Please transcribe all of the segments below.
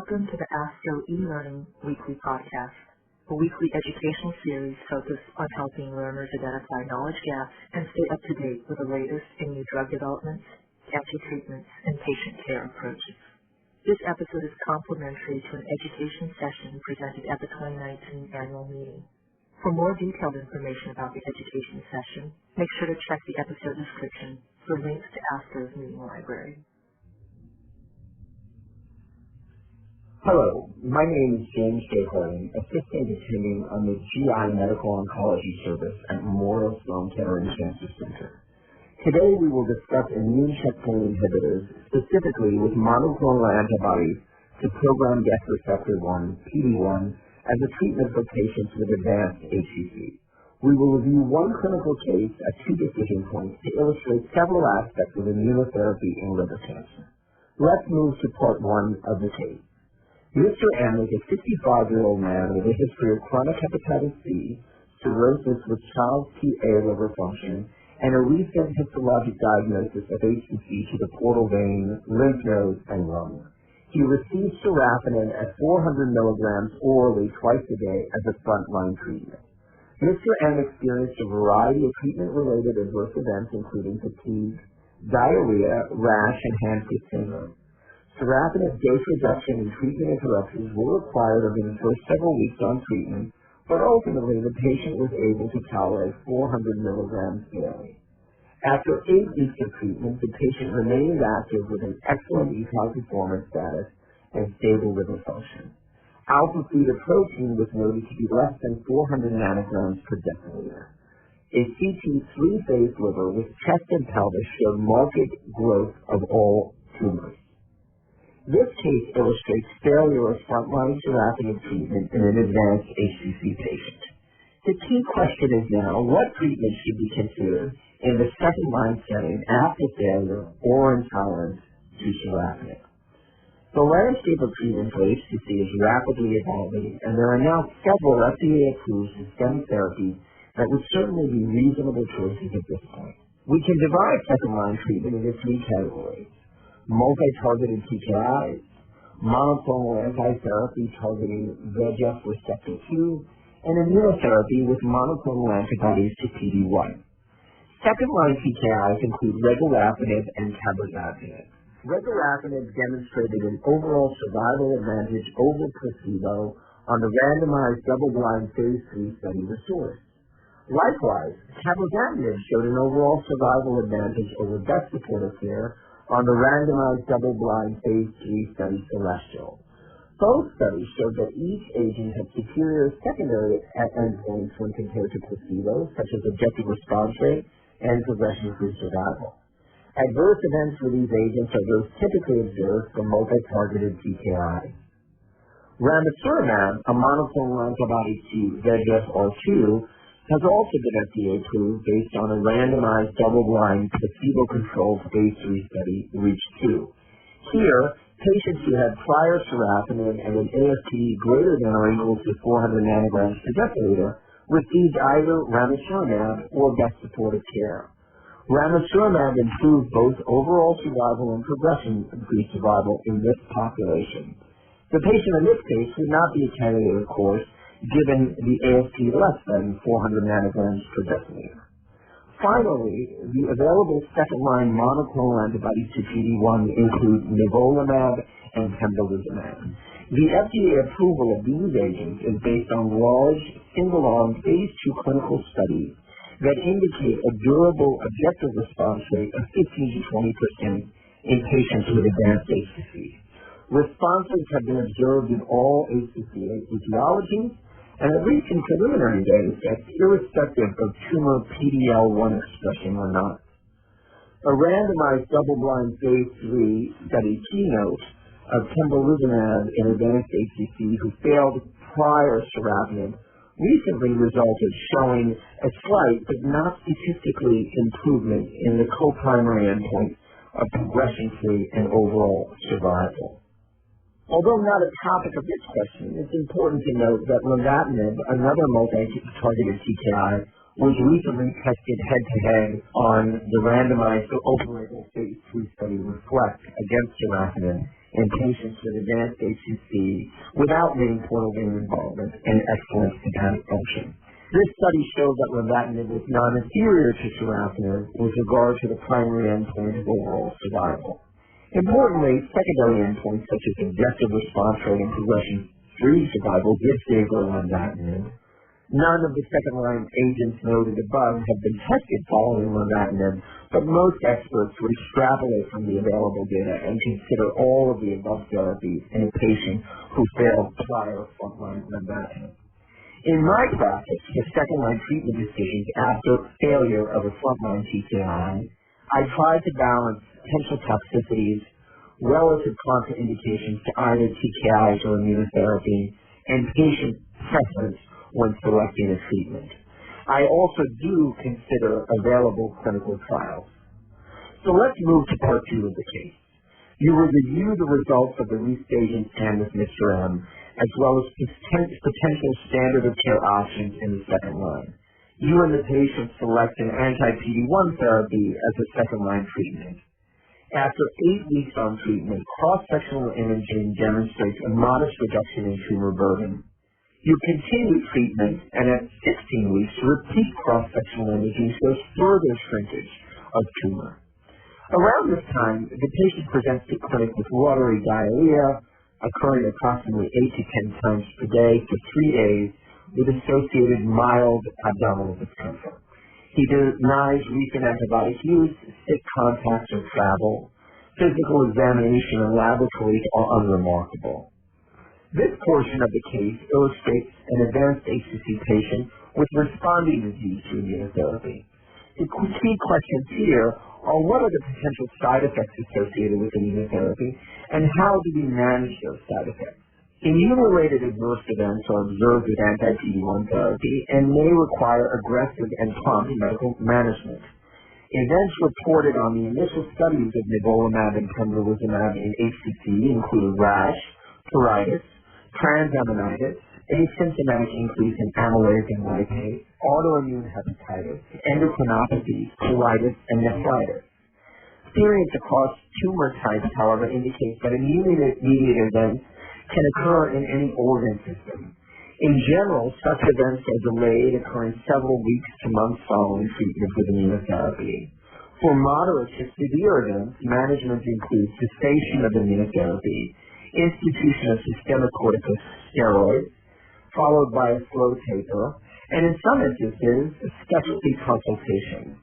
Welcome to the ASTRO e-learning weekly podcast, a weekly educational series focused on helping learners identify knowledge gaps and stay up to date with the latest in new drug developments, cancer treatments, and patient care approaches. This episode is complementary to an education session presented at the 2019 annual meeting. For more detailed information about the education session, make sure to check the episode description for links to ASTRO's meeting library. Hello, my name is James J. Horton, assistant attending on the GI Medical Oncology Service at Memorial Sloan Kettering Cancer Center. Today we will discuss immune checkpoint inhibitors, specifically with monoclonal antibodies to program receptor 1, PD-1, as a treatment for patients with advanced HCC. We will review one clinical case at two decision points to illustrate several aspects of immunotherapy in liver cancer. Let's move to part one of the case. Mr. M is a 65-year-old man with a history of chronic hepatitis C, cirrhosis with Child's PA liver function, and a recent histologic diagnosis of HCC to the portal vein, lymph nodes, and lung. He received sorafenib at 400 milligrams orally twice a day as a frontline treatment. Mr. M experienced a variety of treatment-related adverse events, including fatigue, diarrhea, rash, and hand-foot syndrome. Sorafenib dose reduction and treatment interruptions were required over the first several weeks on treatment, but ultimately the patient was able to tolerate 400 milligrams daily. After 8 weeks of treatment, the patient remained active with an excellent ECOG performance status and stable liver function. Alpha-fetoprotein was noted to be less than 400 nanograms per deciliter. A CT 3-phase liver with chest and pelvis showed marked growth of all tumors. This case illustrates failure of frontline sorafenib treatment in an advanced HCC patient. The key question is now, what treatment should be considered in the second-line setting after failure or intolerance to sorafenib? The landscape of treatment for HCC is rapidly evolving, and there are now several FDA-approved systemic therapies that would certainly be reasonable choices at this point. We can divide second-line treatment into three categories: multi-targeted TKIs, monoclonal antitherapy targeting VEGF receptor 2, and immunotherapy with monoclonal antibodies to PD-1. Second-line TKIs include regorafenib and cabozantinib. Regorafenib demonstrated an overall survival advantage over placebo on the randomized double-blind phase 3 study RESOURCE. Likewise, cabozantinib showed an overall survival advantage over best supportive care on the randomized double-blind phase 3 study Celestial. Both studies showed that each agent had superior secondary endpoints when compared to placebo, such as objective response rate and progression-free survival. Adverse events for these agents are those typically observed for multi-targeted TKIs. Ramucirumab, a monoclonal antibody to VEGF-R2, has also been FDA approved based on a randomized double-blind placebo-controlled phase 3 study, REACH-2. Here, patients who had prior sorafenib and an AST greater than or equal to 400 nanograms per deciliter received either ramucirumab or best supportive care. Ramucirumab improved both overall survival and progression-free survival in this population. The patient in this case would not be a candidate, of course, given the AST less than 400 nanograms per deciliter. Finally, the available second-line monoclonal antibodies to PD-1 include nivolumab and pembrolizumab. The FDA approval of these agents is based on large, single-arm phase 2 clinical studies that indicate a durable objective response rate of 15 to 20% in patients with advanced HCC. Responses have been observed in all HCC etiologies, and at least in preliminary data sets, irrespective of tumor PD-L1 expression or not. A randomized double-blind phase 3 study keynote of pembrolizumab in advanced HCC who failed prior sorafenib recently resulted, showing a slight but not statistically improvement in the co-primary endpoint of progression-free and overall survival. Although not a topic of this question, it's important to note that lenvatinib, another multi-targeted TKI, was recently tested head-to-head on the randomized open-label phase 2 study REFLECT against sorafenib in patients with advanced HCC without main portal vein involvement and excellent hepatic function. This study showed that lenvatinib was non-inferior to sorafenib with regard to the primary endpoint of overall survival. Importantly, secondary endpoints such as objective response rate and progression-free survival did favor lenvatinib. None of the second-line agents noted above have been tested following lenvatinib, but most experts would extrapolate from the available data and consider all of the above therapies in a patient who failed prior frontline lenvatinib. In my practice, for second-line treatment decisions after failure of a frontline TKI, I try to balance potential toxicities, relative contraindications to either TKIs or immunotherapy, and patient preference when selecting a treatment. I also do consider available clinical trials. So let's move to part 2 of the case. You will review the results of the restaging scan with Mr. M, as well as potential standard of care options in the second line. You and the patient select an anti-PD-1 therapy as a second line treatment. After 8 weeks on treatment, cross-sectional imaging demonstrates a modest reduction in tumor burden. You continue treatment, and at 16 weeks, repeat cross-sectional imaging shows further shrinkage of tumor. Around this time, the patient presents to clinic with watery diarrhea, occurring approximately 8 to 10 times per day for 3 days, with associated mild abdominal discomfort. He denies recent antibodies use, sick contacts, or travel. Physical examination and laboratories are unremarkable. This portion of the case illustrates an advanced HCC patient with responding disease to immunotherapy. The key questions here are what are the potential side effects associated with immunotherapy, and how do we manage those side effects? Immune-related adverse events are observed with anti-PD-1 therapy and may require aggressive and prompt medical management. Events reported on the initial studies of nivolumab and pembrolizumab in HCC include rash, pruritus, transaminitis, asymptomatic increase in amyloid and lipase, autoimmune hepatitis, endocrinopathies, colitis, and nephritis. Experience across tumor types, however, indicates that immune-mediated events can occur in any organ system. In general, such events are delayed, occurring several weeks to months following treatment with immunotherapy. For moderate to severe events, management includes cessation of immunotherapy, institution of systemic corticosteroids, followed by a slow taper, and in some instances, a specialty consultation.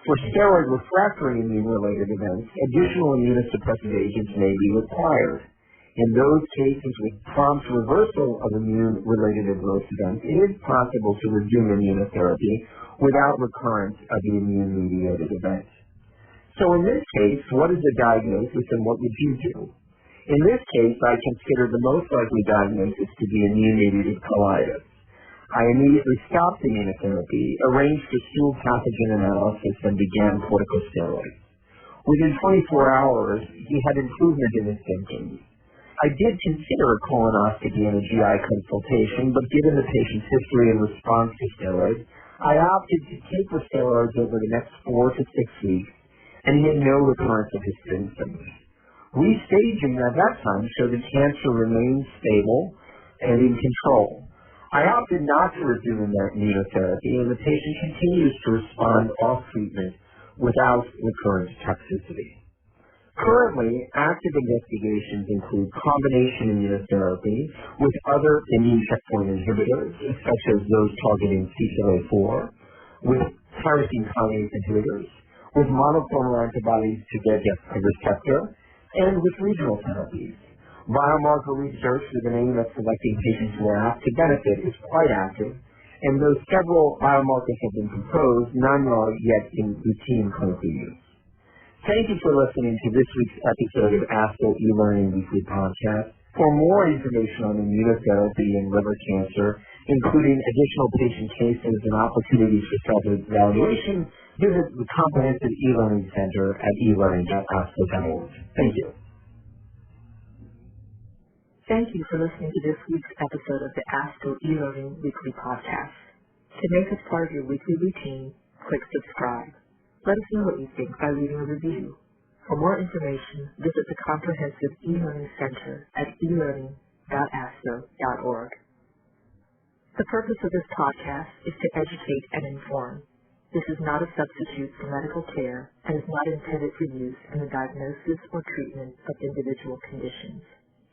For steroid refractory immune-related events, additional immunosuppressive agents may be required. In those cases with prompt reversal of immune-related adverse events, it is possible to resume immunotherapy without recurrence of the immune-mediated event. So in this case, what is the diagnosis and what would you do? In this case, I consider the most likely diagnosis to be immune-mediated colitis. I immediately stopped immunotherapy, arranged for stool pathogen analysis, and began corticosteroids. Within 24 hours, he had improvement in his symptoms. I did consider a colonoscopy and a GI consultation, but given the patient's history and response to steroids, I opted to taper steroids over the next 4 to 6 weeks, and he had no recurrence of his symptoms. Restaging at that time showed the cancer remained stable and in control. I opted not to resume immunotherapy, and the patient continues to respond off treatment without recurrent toxicity. Currently, active investigations include combination immunotherapy with other immune checkpoint inhibitors, such as those targeting CTLA-4, with tyrosine kinase inhibitors, with monoclonal antibodies to VEGF receptor, and with regional therapies. Biomarker research with an aim at selecting patients who are apt to benefit is quite active, and though several biomarkers have been proposed, none are yet in routine clinical use. Thank you for listening to this week's episode of ASCO eLearning Weekly Podcast. For more information on immunotherapy and liver cancer, including additional patient cases and opportunities for self-evaluation, visit the Comprehensive eLearning Center at elearning.asco.org. Thank you. Thank you for listening to this week's episode of the ASCO eLearning Weekly Podcast. To make us part of your weekly routine, click subscribe. Let us know what you think by leaving a review. For more information, visit the Comprehensive E-Learning Center at elearning.asco.org. The purpose of this podcast is to educate and inform. This is not a substitute for medical care and is not intended for use in the diagnosis or treatment of individual conditions.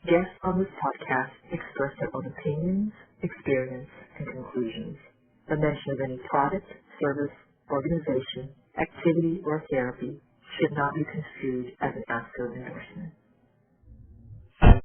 Guests on this podcast express their own opinions, experience, and conclusions. The mention of any product, service, organization, activity, or therapy should not be construed as an ASCO endorsement.